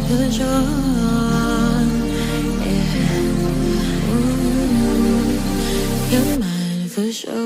for sure. Yeah. You're mine for sure.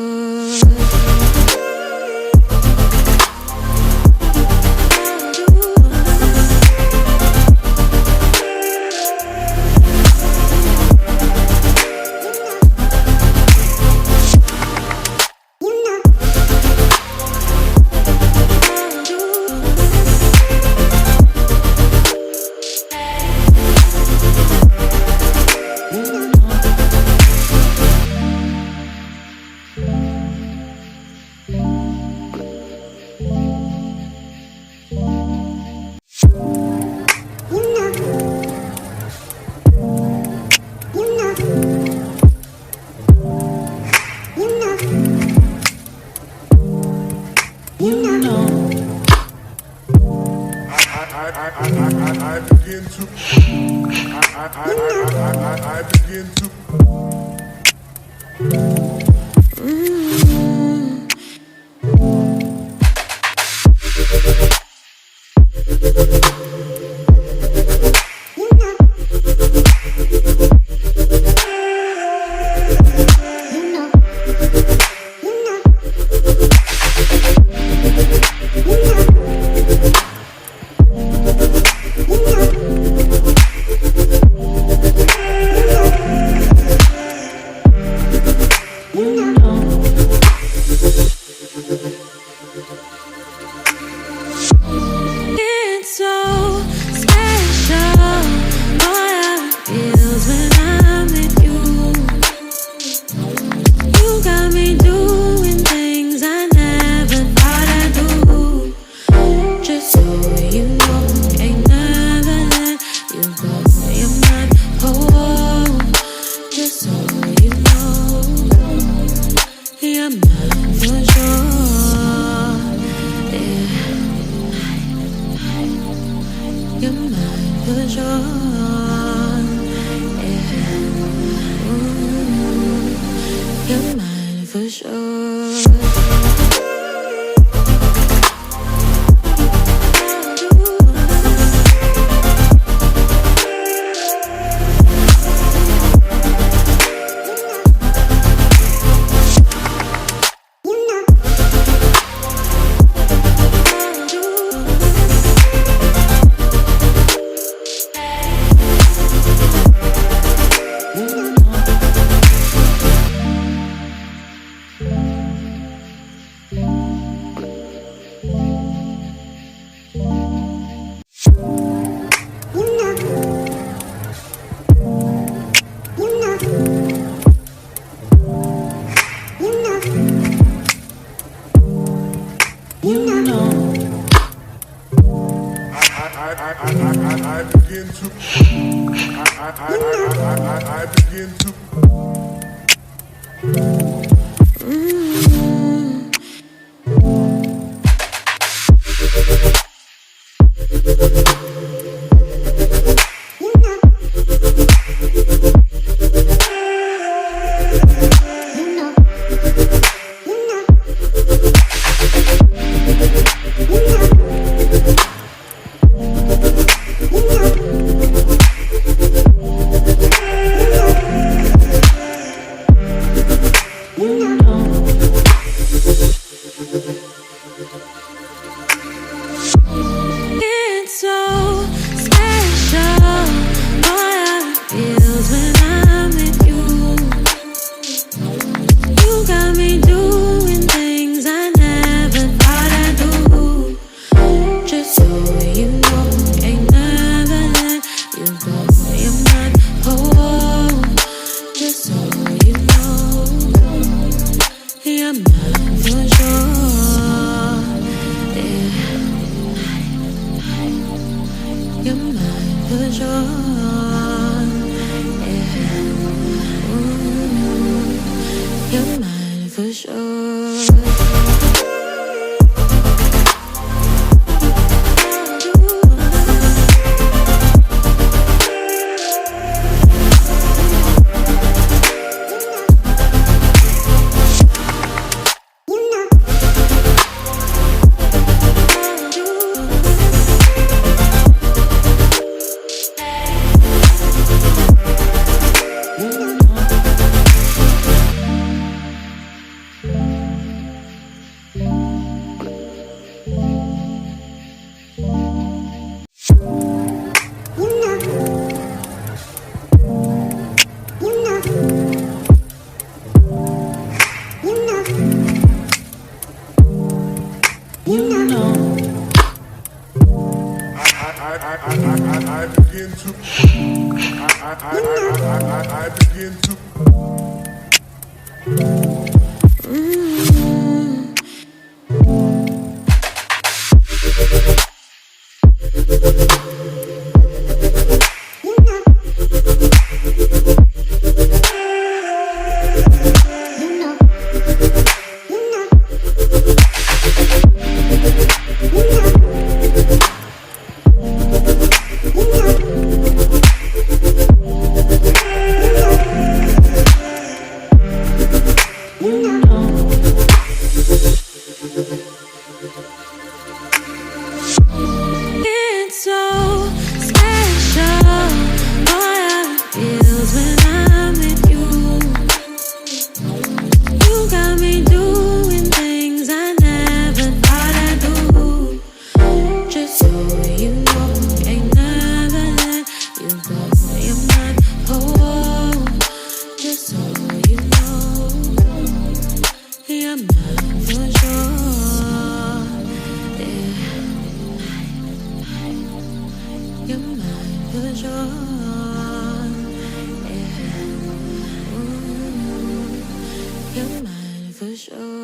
I begin to I begin to It's so special, boy, how it feels when I'm with you. You got me doing things I never thought I'd do. Just so you know, ain't never let you go. You're mine, oh, just so you know, you're mine for sure. You're mine for sure. Yeah. You're mine for sure. I begin to I begin to It's so special, boy, how it feels when I'm with you. You got me doing things I never thought I'd do. Just so you know, ain't never let you go. You're mine, oh, just so you know, you're mine for sure. You're mine for sure. Yeah. You're mine for sure. I begin to I begin to It's so special. All how it feels when I'm with you. You got me doing things I never thought I'd do. Just so you know, ain't never let you go. You're mine, oh, just so you know, you're mine for sure. You're mine for sure. Yeah. You're mine for sure.